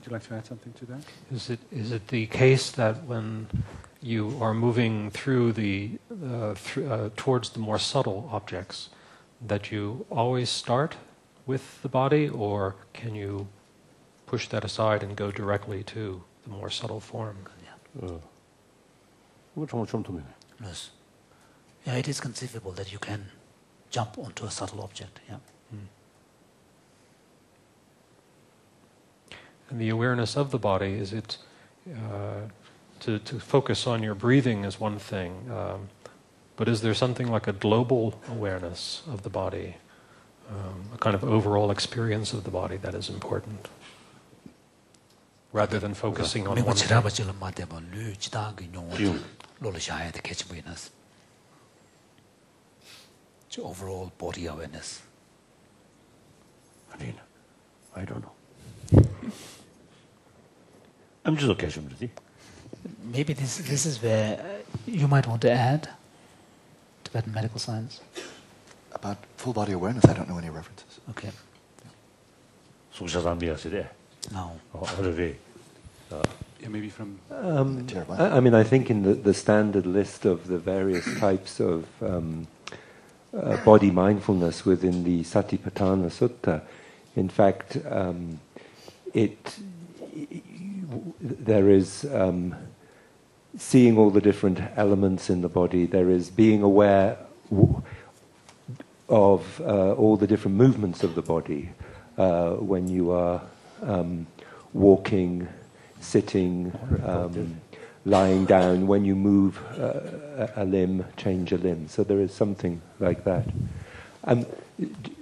you like to add something to that? Is it the case that when you are moving through towards the more subtle objects, that you always start with the body, or can you push that aside and go directly to the more subtle form? Yes. Yeah, it is conceivable that you can jump onto a subtle object. Yeah. And the awareness of the body, is it to focus on your breathing is one thing, but is there something like a global awareness of the body, a kind of overall experience of the body that is important, rather than focusing on one thing? Overall body awareness. I don't know. I'm just okay. Maybe this is where you might want to add Tibetan medical science. About full body awareness, I don't know any references. Okay. No. Yeah, maybe from... I mean, I think in the standard list of the various types of body mindfulness within the Satipatthana Sutta, in fact, there is seeing all the different elements in the body. There is being aware of all the different movements of the body when you are walking, sitting, lying down, when you move a limb, change a limb. So there is something like that.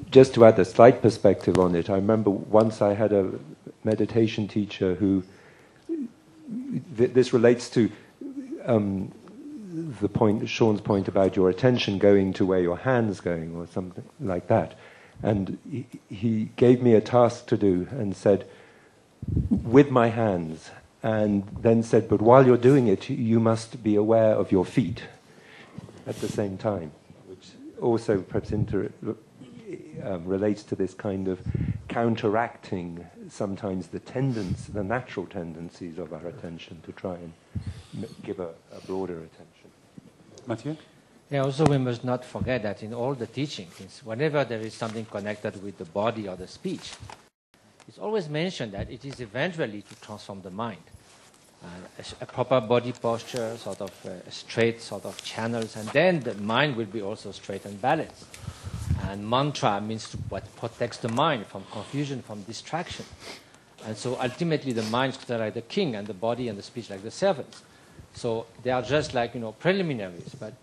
Just to add a slight perspective on it, I remember once I had a meditation teacher who, this relates to the point, Sean's point about your attention going to where your hand's going or something like that. And he gave me a task to do and said, with my hands, and then said, but while you're doing it, you must be aware of your feet at the same time, which also perhaps relates to this kind of counteracting sometimes the natural tendencies of our attention to try and give a broader attention. Mathieu? Yeah, also we must not forget that in all the teachings, whenever there is something connected with the body or the speech, it's always mentioned that it is eventually to transform the mind. A proper body posture, sort of straight sort of channels, and then the mind will be also straight and balanced. And mantra means what protects the mind from confusion, from distraction. And so ultimately the mind is like the king and the body and the speech like the servants. So they are just like, preliminaries, but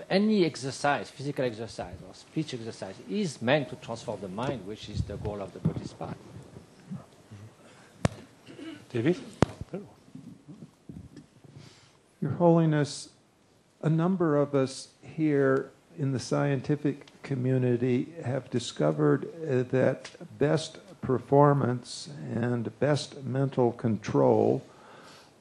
any exercise, physical exercise or speech exercise is meant to transform the mind, which is the goal of the Buddhist path. David? Your Holiness, a number of us here in the scientific community have discovered that best performance and best mental control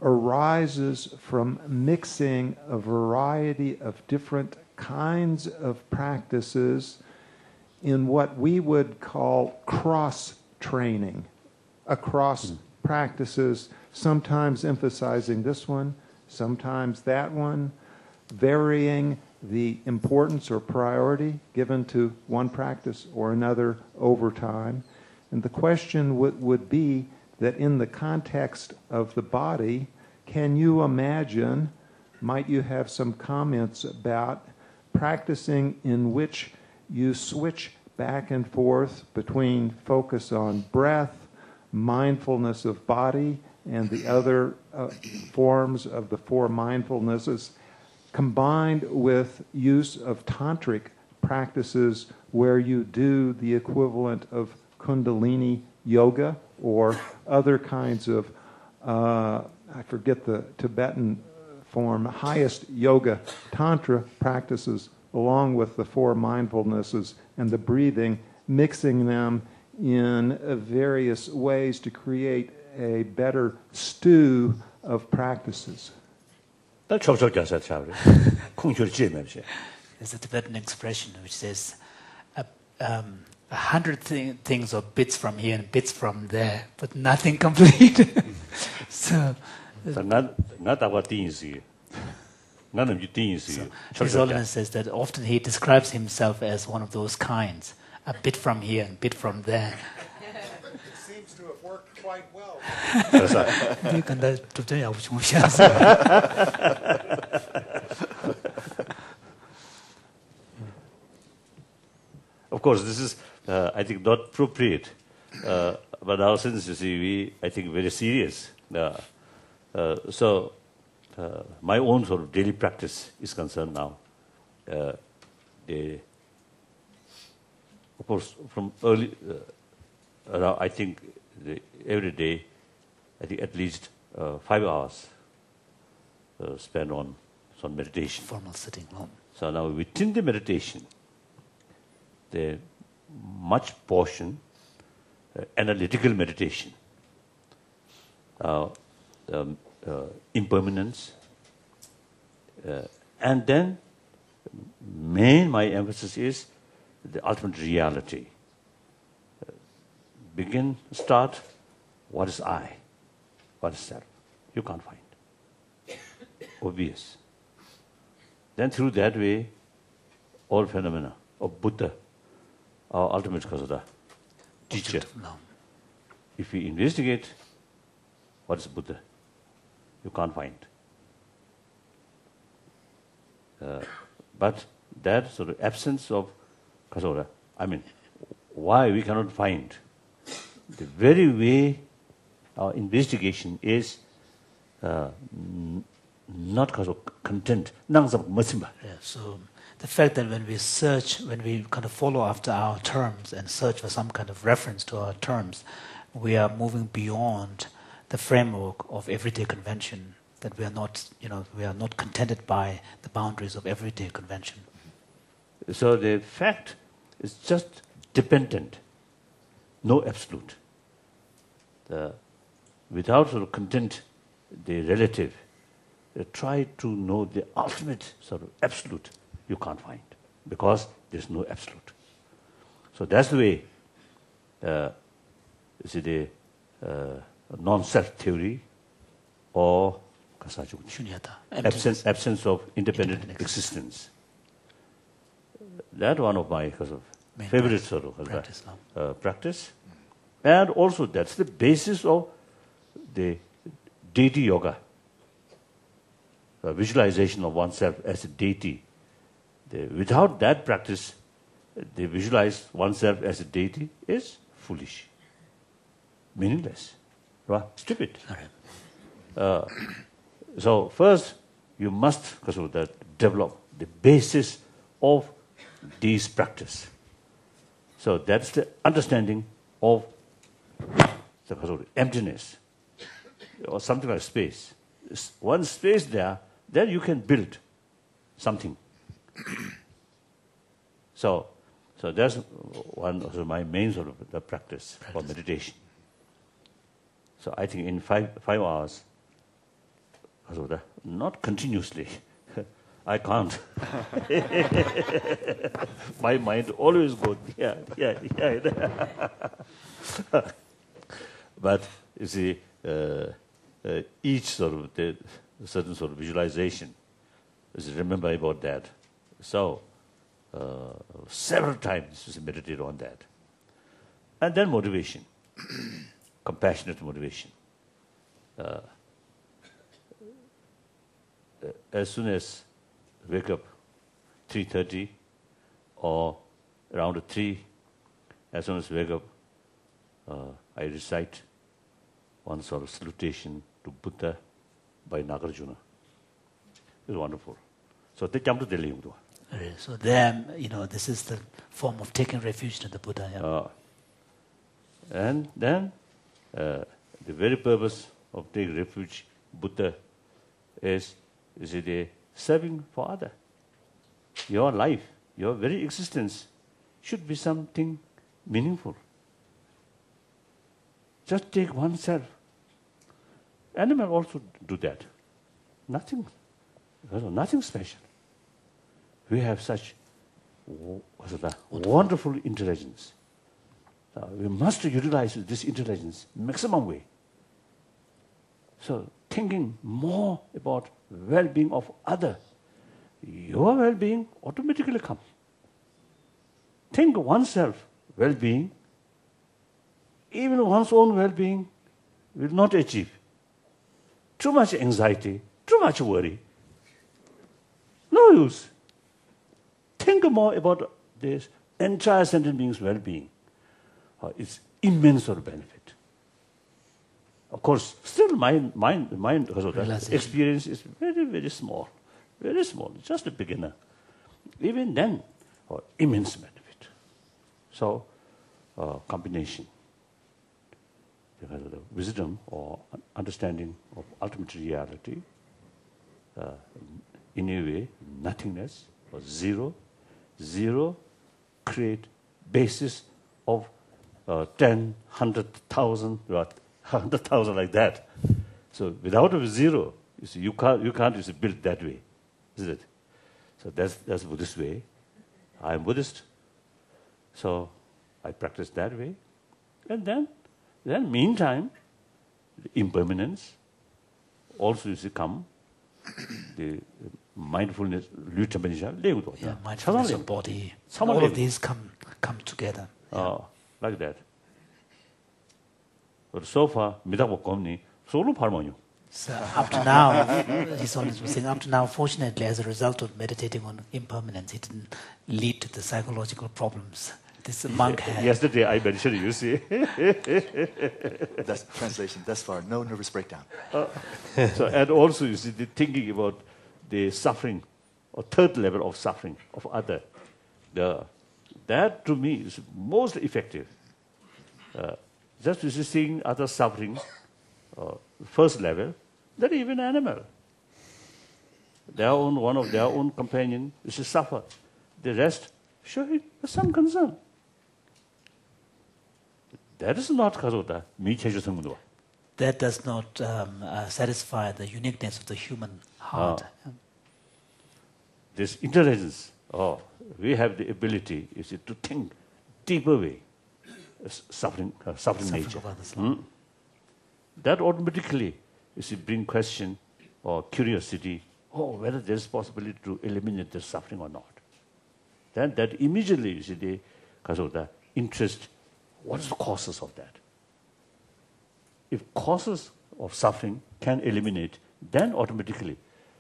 arises from mixing a variety of different kinds of practices in what we would call cross-training, across practices, sometimes emphasizing this one, sometimes that one, varying the importance or priority given to one practice or another over time. And the question would be that in the context of the body, can you imagine, might you have some comments about practicing in which you switch back and forth between focus on breath, mindfulness of body, and the other forms of the four mindfulnesses, combined with use of tantric practices where you do the equivalent of Kundalini yoga or other kinds of, I forget the Tibetan form, highest yoga tantra practices along with the four mindfulnesses and the breathing, mixing them in various ways to create a better stew of practices. There's a Tibetan expression which says, 100 things or bits from here and bits from there, but nothing complete. So not our things here. None of you things here. His Holiness says that often he describes himself as one of those kinds, a bit from here and bit from there. It seems to have worked quite well. 근데 도저히 하고 싶지 않아요. Of course, this is, I think, not appropriate. But now, since you see, I think, very serious. So, my own sort of daily practice is concerned now. Of course, from early, I think, every day, I think at least 5 hours spent on some meditation. Formal sitting. So now, within the meditation, the much portion, analytical meditation, impermanence, and then my emphasis is the ultimate reality. Start, what is I? What is self? You can't find. Obvious. Then through that way, all phenomena of Buddha, our ultimate Kasada, teacher. If we investigate what is Buddha, you can't find. But that sort of absence of Kasada, I mean, why we cannot find? The very way our investigation is not because of content. So the fact that when we search, when we kind of follow after our terms and search for some kind of reference to our terms, we are moving beyond the framework of everyday convention, that we are not, we are not contented by the boundaries of everyday convention. So the fact is just dependent, no absolute. Without sort of content, the relative, try to know the ultimate sort of absolute. You can't find, because there's no absolute. So that's the way, the non-self theory or absence of independent existence. That one of my favorite sort of practice. And also that's the basis of the deity yoga, visualization of oneself as a deity. Without that practice, they visualize oneself as a deity is foolish, meaningless, right? Stupid. So first, you must develop the basis of these practice. So that's the understanding of the emptiness, or something like space. One space there, then you can build something. So that's one of my main sort of the practice for meditation. So I think in 5 hours, not continuously, I can't. My mind always goes, yeah. But you see, each sort of certain sort of visualization, remember about that. So, several times meditate on that. And then motivation, compassionate motivation. As soon as wake up, 3:30 or around 3, as soon as wake up, I recite one sort of salutation to Buddha by Nagarjuna. It's wonderful. So they come to Delhi. So there, this is the form of taking refuge in the Buddha. Yeah. And then the very purpose of taking refuge, Buddha, is serving for others. Your life, your very existence should be something meaningful. Just take oneself. Animals also do that. Nothing special. We have such wonderful intelligence. We must utilize this intelligence maximum way. So thinking more about well-being of other, your well-being automatically comes. Think oneself well-being, even one's own well-being will not achieve. Too much anxiety, too much worry. No use. Think more about this entire sentient being's well-being. It's immense sort of benefit. Of course, still mind because of that experience is very, very small, just a beginner. Even then, immense benefit. So, combination. Because of the wisdom or understanding of ultimate reality, in a way, nothingness or zero create basis of 10, 100,000, 100,000 like that. So without a zero, you can't build that way, is it? So that's Buddhist way. I'm Buddhist, so I practice that way. And then meantime, the impermanence also come. The mindfulness, mindfulness of body, all of these come together. Like that. But so far, solo parmonyo. So up to now, he's always saying, up to now, fortunately, as a result of meditating on impermanence, it didn't lead to the psychological problems this monk had. Yesterday I mentioned, you see. That's translation. Thus far, no nervous breakdown. So, and also, you see, the thinking about the suffering, or third level of suffering of other. That to me is most effective. Just seeing other suffering, first level, then even animal. One of their own companion is to suffer. The rest showing some concern. That is not karota. That does not satisfy the uniqueness of the human heart. This intelligence, we have the ability, to think deeper way, suffering nature. That automatically bring question or curiosity, whether there is possibility to eliminate the suffering or not. Then that immediately because of the interest, what's the causes of that? If causes of suffering can eliminate, then automatically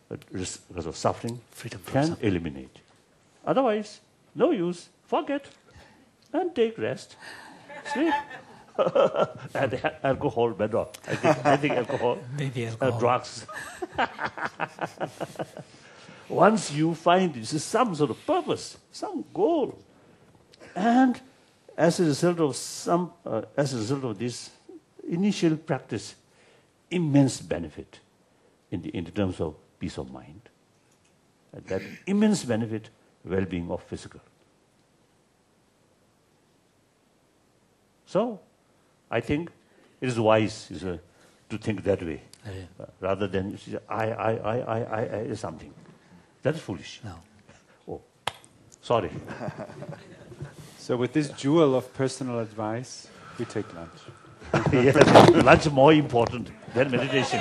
because of suffering can eliminate. Otherwise, no use, forget, and take rest, sleep. And alcohol, better. I think alcohol, maybe alcohol. Drugs. Once you find some sort of purpose, some goal, and as a result of this initial practice, immense benefit in terms of peace of mind. And that immense benefit, well-being of physical. So, I think it is wise to think that way, rather than I something. That is foolish. No. Oh, sorry. So with this jewel of personal advice, we take lunch. Yes, lunch more important than meditation.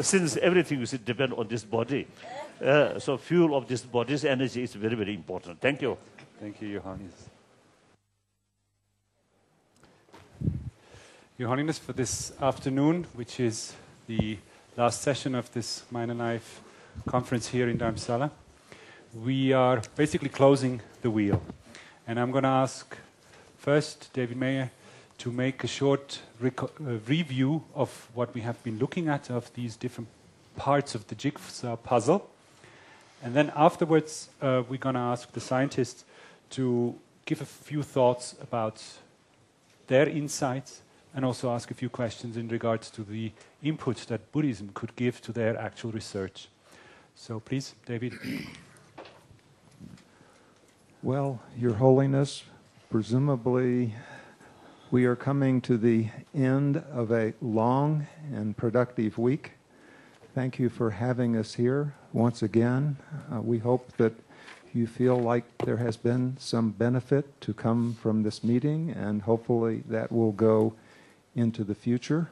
Since everything depends on this body, so fuel of this body's energy is very, very important. Thank you. Thank you, Your Highness. Your Holiness, for this afternoon, which is the last session of this Mind and Life conference here in Dharamsala, we are basically closing the wheel. And I'm going to ask first David Mayer to make a short review of what we have been looking at, of these different parts of the jigsaw puzzle. And then afterwards, we're going to ask the scientists to give a few thoughts about their insights, and also ask a few questions in regards to the input that Buddhism could give to their actual research. So please, David. Well, Your Holiness, presumably we are coming to the end of a long and productive week. Thank you for having us here once again. We hope that you feel like there has been some benefit to come from this meeting, and hopefully that will go into the future.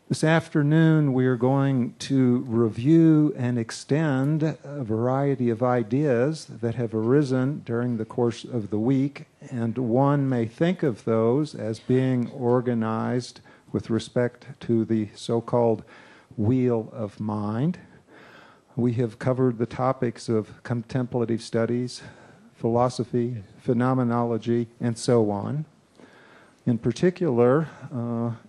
This afternoon, we are going to review and extend a variety of ideas that have arisen during the course of the week, and one may think of those as being organized with respect to the so-called wheel of mind. We have covered the topics of contemplative studies, philosophy, phenomenology, and so on. In particular,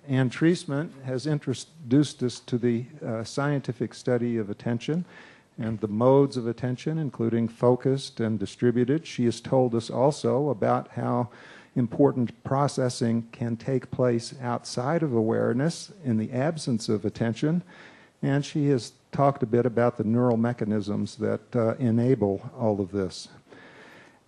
Anne Treisman has introduced us to the scientific study of attention and the modes of attention, including focused and distributed. She has told us also about how important processing can take place outside of awareness in the absence of attention, and she has talked a bit about the neural mechanisms that enable all of this.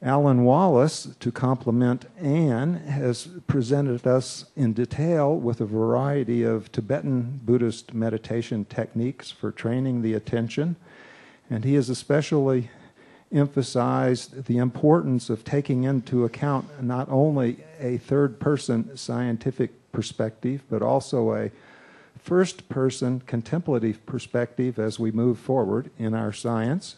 Alan Wallace, to complement Anne, has presented us in detail with a variety of Tibetan Buddhist meditation techniques for training the attention, and he has especially emphasized the importance of taking into account not only a third-person scientific perspective, but also a first-person contemplative perspective as we move forward in our science.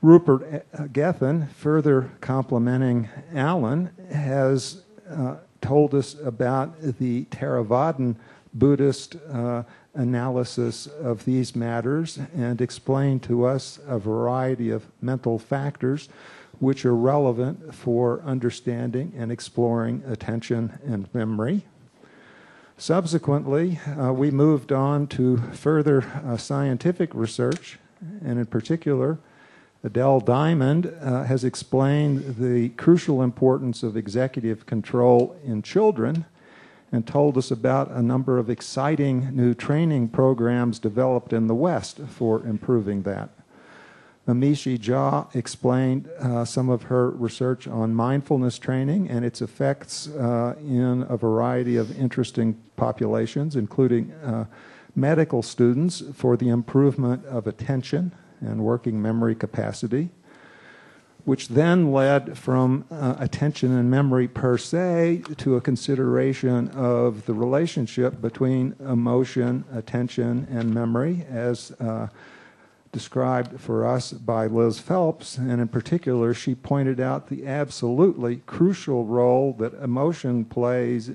Rupert Gethin, further complimenting Alan, has told us about the Theravadan Buddhist analysis of these matters and explained to us a variety of mental factors which are relevant for understanding and exploring attention and memory. Subsequently, we moved on to further scientific research, and in particular, Adele Diamond has explained the crucial importance of executive control in children and told us about a number of exciting new training programs developed in the West for improving that. Amishi Jha explained some of her research on mindfulness training and its effects in a variety of interesting populations, including medical students, for the improvement of attention and working memory capacity, which then led from attention and memory per se to a consideration of the relationship between emotion, attention, and memory, as described for us by Liz Phelps. And in particular, she pointed out the absolutely crucial role that emotion plays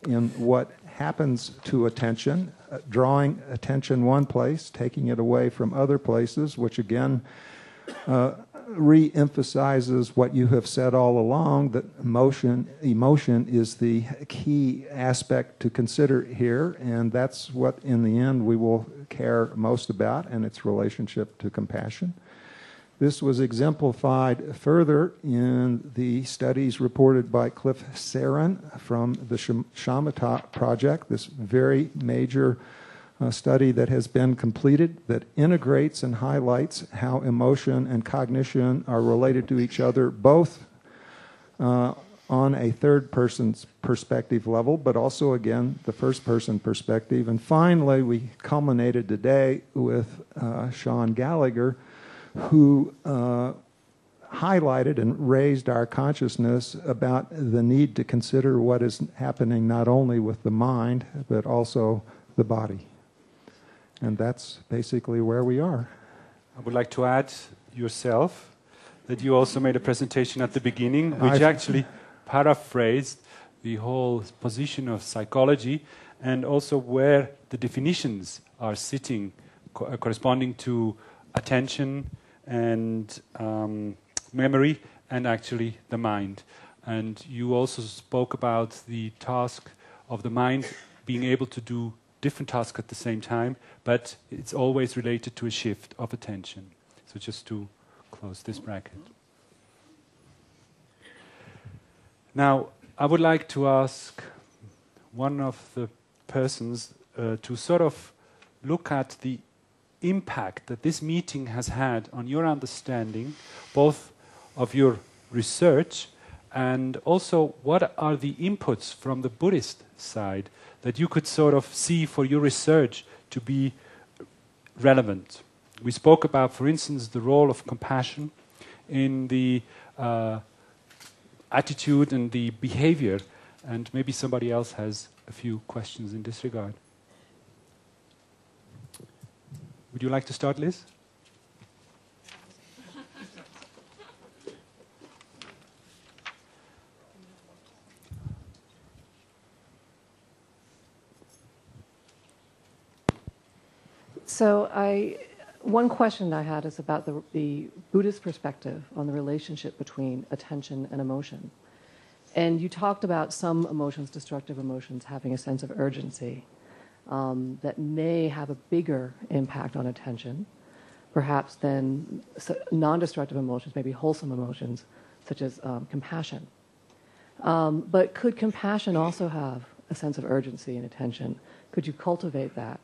in what happens to attention, drawing attention one place, taking it away from other places, which again re-emphasizes what you have said all along, that emotion is the key aspect to consider here, and that's what in the end we will care most about, and its relationship to compassion. This was exemplified further in the studies reported by Cliff Saran from the Shamatha Project, this very major study that has been completed that integrates and highlights how emotion and cognition are related to each other, both on a third person's perspective level, but also, again, the first person perspective. And finally, we culminated today with Sean Gallagher, who highlighted and raised our consciousness about the need to consider what is happening not only with the mind, but also the body. And that's basically where we are. I would like to add yourself that you also made a presentation at the beginning, which actually paraphrased the whole position of psychology and also where the definitions are sitting corresponding to attention and memory and actually the mind. And you also spoke about the task of the mind being able to do different tasks at the same time, but it's always related to a shift of attention. So just to close this bracket. Now, I would like to ask one of the persons to sort of look at the impact that this meeting has had on your understanding, both of your research and also what are the inputs from the Buddhist side that you could sort of see for your research to be relevant. We spoke about, for instance, the role of compassion in the attitude and the behavior, and maybe somebody else has a few questions in this regard. Would you like to start, Liz? So one question I had is about the Buddhist perspective on the relationship between attention and emotion. And you talked about some emotions, destructive emotions, having a sense of urgency that may have a bigger impact on attention, perhaps than non-destructive emotions, maybe wholesome emotions, such as compassion. But could compassion also have a sense of urgency and attention? Could you cultivate that?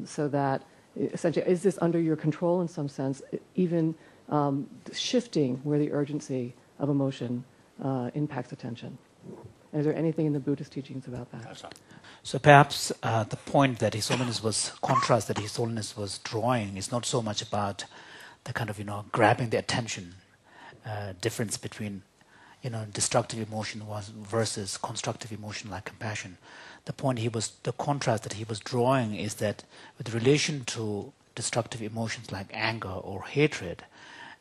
So that, essentially, is this under your control in some sense, even shifting where the urgency of emotion impacts attention? And is there anything in the Buddhist teachings about that? So perhaps the point that His Holiness was, contrast that His Holiness was drawing is not so much about the kind of, grabbing the attention, difference between, destructive emotion versus constructive emotion like compassion. The contrast that he was drawing is that with relation to destructive emotions like anger or hatred,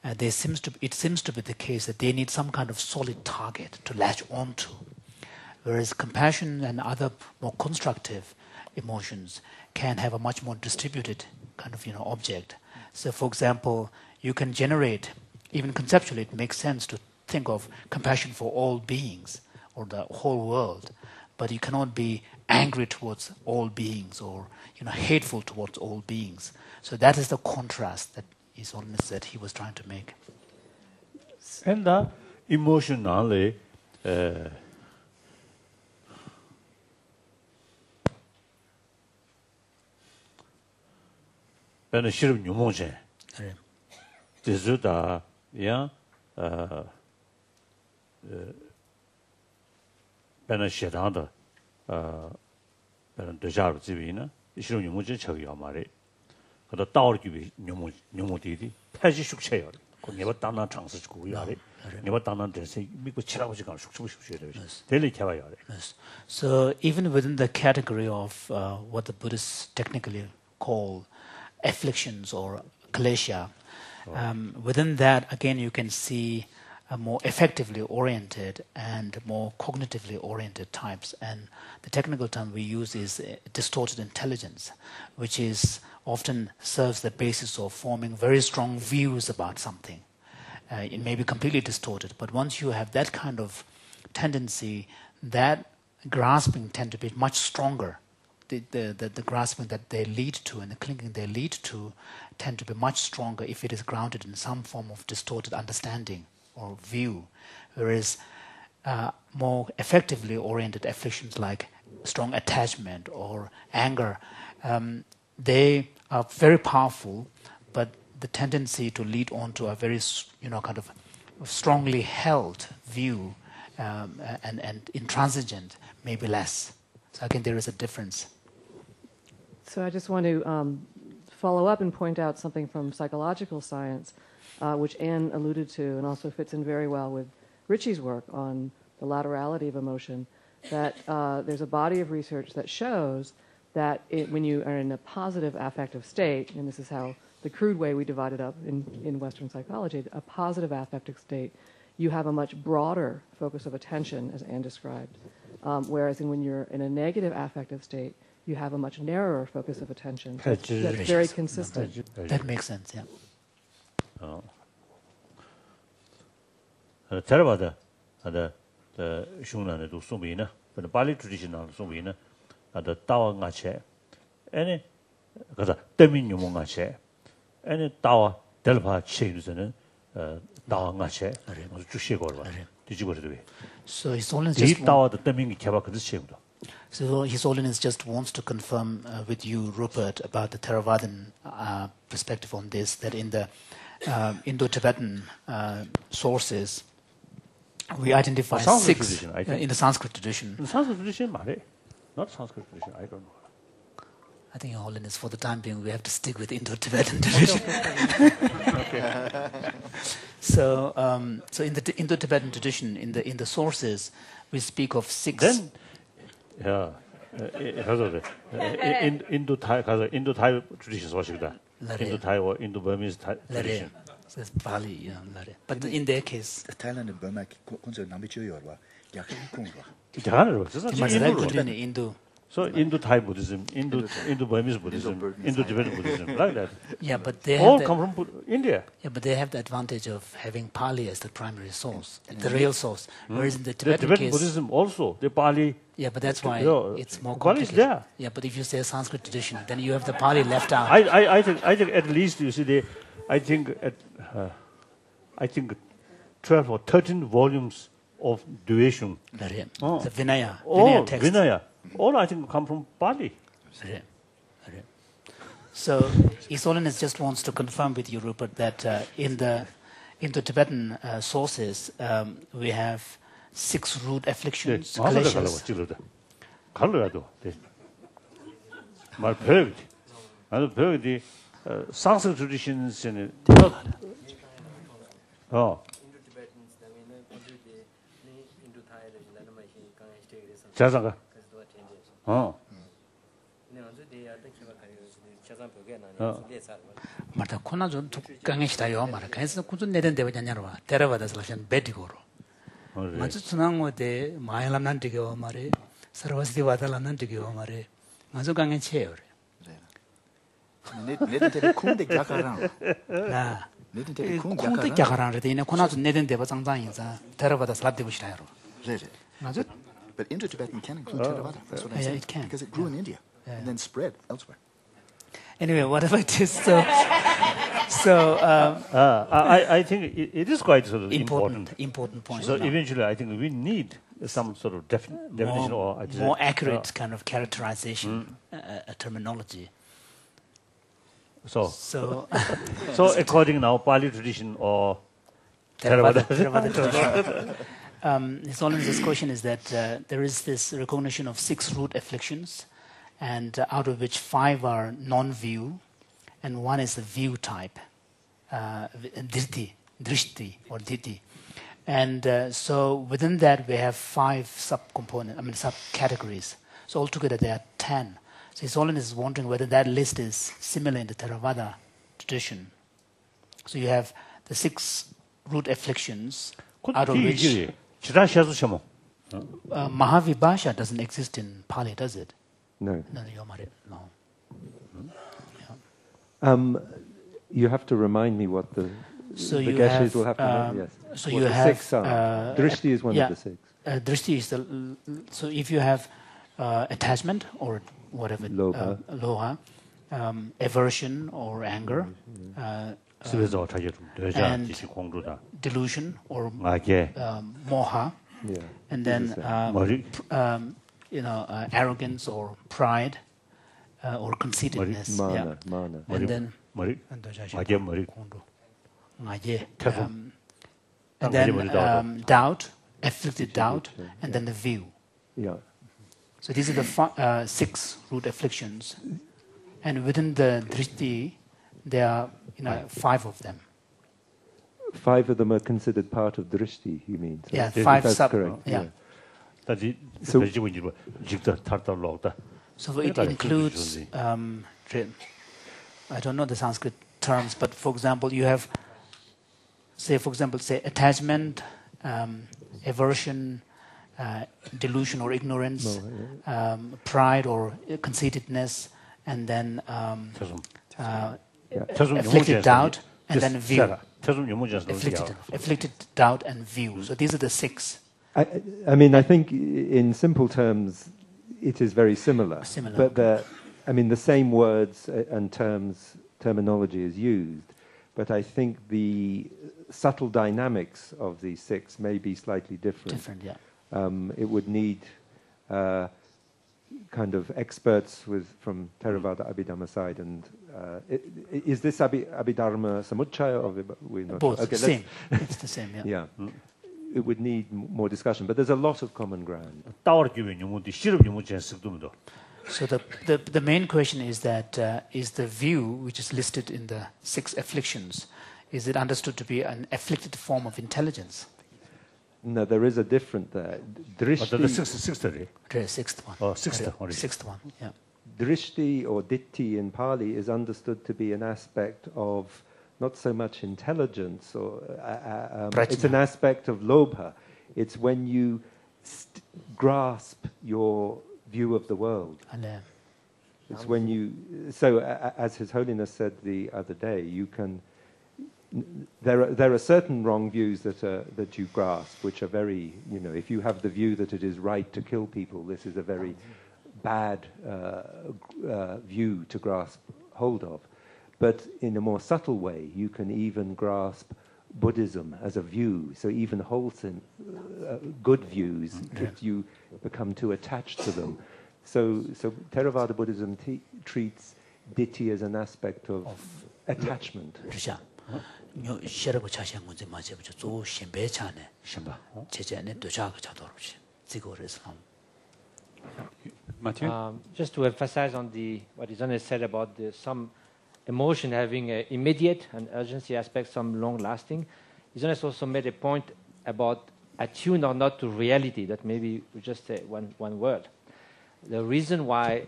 it seems to be the case that they need some kind of solid target to latch onto. Whereas compassion and other more constructive emotions can have a much more distributed kind of object. So for example, you can generate, even conceptually it makes sense to think of compassion for all beings or the whole world, but you cannot be angry towards all beings or hateful towards all beings. So that is the contrast that His Holiness said he was trying to make. And the emotionally ben shirb nyumonje. Tizuda ya ben shiranda ben dejaru zibina shirb nyumonje chagyo mare. 그다 따오르기 nyumodidi 패지 숙체요. 그 내가 당난 장수고 요래. 내가 당난 데서 미국 치라고지 가 숙숙숙셔야 돼. 델리 개와요. So even within the category of what the Buddhists technically call afflictions or klesha, within that again you can see more effectively oriented and more cognitively oriented types, and the technical term we use is distorted intelligence, which is often serves the basis of forming very strong views about something. It may be completely distorted, but once you have that kind of tendency, that grasping tend to be much stronger. The grasping that they lead to and the clinging they lead to tend to be much stronger if it is grounded in some form of distorted understanding or view, whereas more effectively oriented afflictions like strong attachment or anger, they are very powerful, but the tendency to lead on to a very, kind of strongly held view and intransigent may be less. So again, there is a difference. So I just want to follow up and point out something from psychological science, which Anne alluded to and also fits in very well with Richie's work on the laterality of emotion, that there's a body of research that shows that when you are in a positive affective state, and this is how the crude way we divide it up in Western psychology, a positive affective state, you have a much broader focus of attention, as Anne described, whereas when you're in a negative affective state, you have a much narrower focus of attention. So that's very consistent. That makes sense, yeah. Theravada, the Shunana do Sumina, but the Bali traditional Sumina, the Tawa Ngache, any Dominium Ngache, any Tawa Delpa Children, Tawa Ngache, Chushigor. Did you go to the way? So His Holiness just Tawa the Domin Kavak the Shield. So His Holiness just wants to confirm with you, Rupert, about the Theravadan perspective on this, that in the Indo-Tibetan sources, we identify six in the Sanskrit tradition. The Sanskrit tradition, not Sanskrit tradition, I don't I think, Your Holiness, for the time being, we have to stick with Indo-Tibetan tradition. So in the Indo-Tibetan tradition, in the sources, we speak of 6. Then, 가서 인도 타이 가서 인도 타이 tradition 소식이다. 인도 타이 or 인도 Burmese tradition. So it's Pali, but in their case, Thailand and Burma consider 남이 주요와 약간 공과. 대단하죠. 그래서 Indo. So Indo Thai Buddhism, Indo Burmese Buddhism, Indo Tibetan Buddhism, like that. Yeah, but they all have come from India. Yeah, but they have the advantage of having Pali as the primary source, the real source. Whereas in the Tibetan case, Buddhism also, the Pali. Yeah, but that's why it's more Pali is complicated. there. Yeah, but if you say Sanskrit tradition, then you have the Pali left out. I think at least you see I think 12 or 13 volumes of duation. The Vinaya text. Vinaya. All I think come from Pali. So His Holiness just wants to confirm with you, Rupert, that in the Tibetan sources we have 6 root afflictions. 갈려도 돼. 말 배우지. 아주 배우지. Sanskrit traditions는 자상가. 말다 코나 좀 tukkange shitayo mara kaisa kunzu neden deba nyanyarwa theravada slashan bedigoro machu tsunango de mayalam nan tigyo mare sarvasdi wadalam nan tigyo mare machu kange cheyo neden deba kunde gyakaran na kunde gyakaran re ine kona zu neden deba zangzang yinza theravada sladde shitayo machu but Indo-Tibetan can include Theravada. That's what I'm saying. It can. Because it grew in India and then spread elsewhere. Anyway, whatever it is, I think it is quite sort of important point. So eventually, I think we need some sort of definition or more accurate kind of characterization, terminology. So according now Pali tradition or Theravada tradition. His Holiness's question is that there is this recognition of 6 root afflictions, and out of which 5 are non-view, and 1 is the view type, drishti or diti. And so within that we have 5 subcategories. So altogether there are 10. So His Holiness is wondering whether that list is similar in the Theravada tradition. So you have the 6 root afflictions, out of which Mahavibhasha doesn't exist in Pali, does it? No. No. You have to remind me what the Geshes will have to know. Yes. So what you the have 6 are. Drishti is one of the 6. Drishti is so if you have attachment or whatever, loha, aversion or anger, and delusion or moha, and then arrogance or pride or conceitedness, mana. And then doubt, afflicted doubt, and then the view. Yeah. So these are the 6 root afflictions, and within the drishti, there are 5 of them. 5 of them are considered part of drishti, you mean? So yeah, 5 that's sub. correct. Yeah. So it includes, I don't know the Sanskrit terms, but for example, you have, say attachment, aversion, delusion or ignorance, pride or conceitedness, and then afflicted doubt, and then view. Afflicted doubt and view. So these are the 6. I mean, I think in simple terms, it is very similar. But the same words and terminology is used. But I think the subtle dynamics of these 6 may be slightly different. It would need kind of experts from Theravada Abhidharma side, and is this Abhidharma Samuchaya or we're not both? Sure. Okay, same. It's the same. Yeah. It would need more discussion, but there's a lot of common ground. So the main question is that is the view which is listed in the 6 afflictions, is it understood to be an afflicted form of intelligence? No, there is a different there. Drishti, the sixth already. The 6th one. Oh, sixth already. 6th one, yeah. drishti or ditti in Pali is understood to be an aspect of not so much intelligence, or it's an aspect of lobha. It's when you grasp your view of the world. It's when you, so as His Holiness said the other day, you can, there are certain wrong views that you grasp, which are very, if you have the view that it is right to kill people, this is a very bad view to grasp hold of. But in a more subtle way, you can even grasp Buddhism as a view, so even wholesome, good views, if you become too attached to them. So Theravada Buddhism treats ditthi as an aspect of attachment. Mathieu? Just to emphasize on what Izane said about some emotion having an immediate and urgency aspect, some long-lasting. Izane also made a point about attuned or not to reality, that maybe we just say one word. The reason why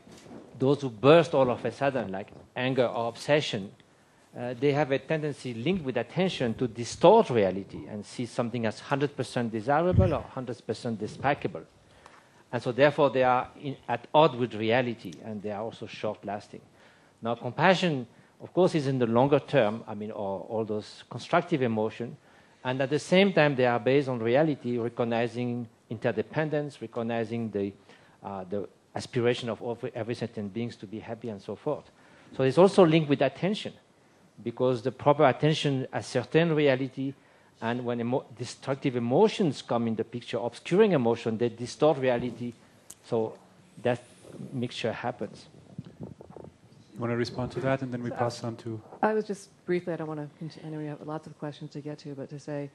those who burst all of a sudden, like anger or obsession, they have a tendency linked with attention to distort reality and see something as 100% desirable or 100% despicable. And so therefore they are at odds with reality, and they are also short-lasting. Now compassion, of course, is in the longer term, all those constructive emotions, and at the same time they are based on reality, recognizing interdependence, recognizing the aspiration of every sentient beings to be happy and so forth. So it's also linked with attention, because the proper attention ascertains reality, and when destructive emotions come in the picture, obscuring emotion, they distort reality, so that mixture happens. You want to respond to that, and then we pass on to... I was just briefly, I don't want to continue, I know we have lots of questions to get to, but to say,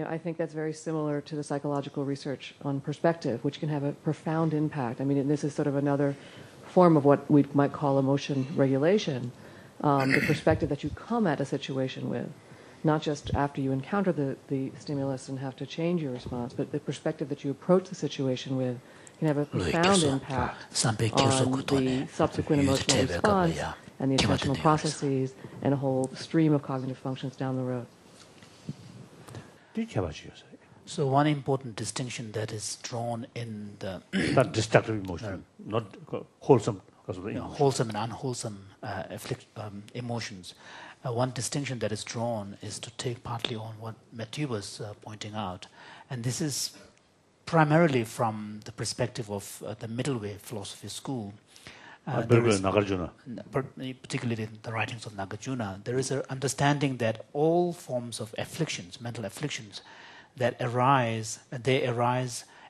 I think that's very similar to the psychological research on perspective, which can have a profound impact. This is sort of another form of what we might call emotion regulation, the perspective that you come at a situation with, not just after you encounter the stimulus and have to change your response, but the perspective that you approach the situation with can have a profound impact on the subsequent emotional response and the attentional processes and a whole stream of cognitive functions down the road. So one important distinction that is drawn in the... Not destructive emotion, not wholesome. Wholesome and unwholesome emotions. One distinction that is drawn is to take partly on what Mathieu was pointing out. And this is primarily from the perspective of the middle way philosophy school. Nagarjuna. Particularly in the writings of Nagarjuna, there is an understanding that all forms of afflictions, mental afflictions, that arise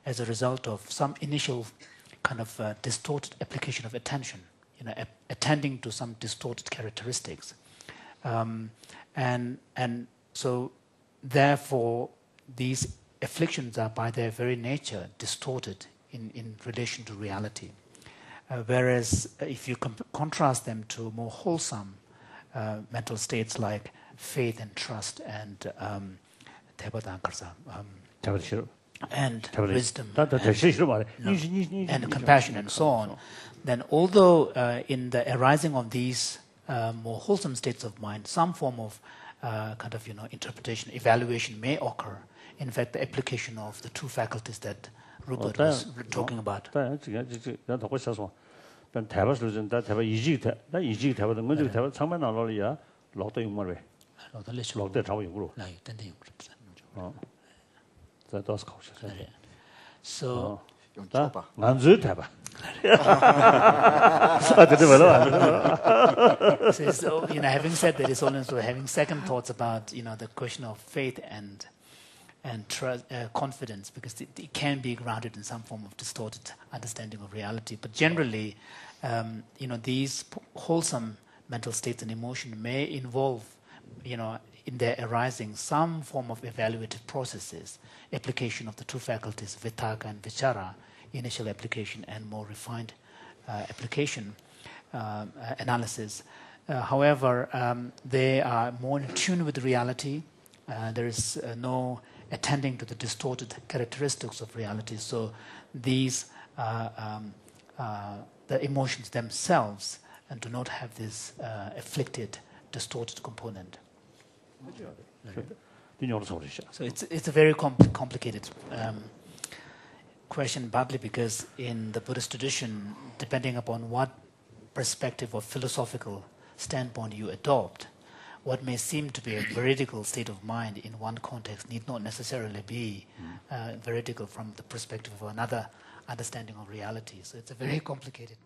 as a result of some initial kind of distorted application of attention, attending to some distorted characteristics. And so, therefore, these afflictions are by their very nature distorted in relation to reality. Whereas if you contrast them to more wholesome mental states like faith and trust and and wisdom and compassion and so on, then although in the arising of these more wholesome states of mind, some form of interpretation, evaluation may occur. In fact, the application of the two faculties that Rupert was talking about. So, so having said that, it's also having second thoughts about the question of faith and trust, confidence, because it can be grounded in some form of distorted understanding of reality. But generally, these wholesome mental states and emotion may involve, in their arising, some form of evaluative processes, application of the two faculties, vitaka and vichara, initial application and more refined application analysis. However, they are more in tune with reality. There is no attending to the distorted characteristics of reality. So these, the emotions themselves do not have this afflicted, distorted component. So it's a very complicated question, partly because in the Buddhist tradition, depending upon what perspective or philosophical standpoint you adopt, what may seem to be a veridical state of mind in one context need not necessarily be veridical from the perspective of another understanding of reality. So it's a very complicated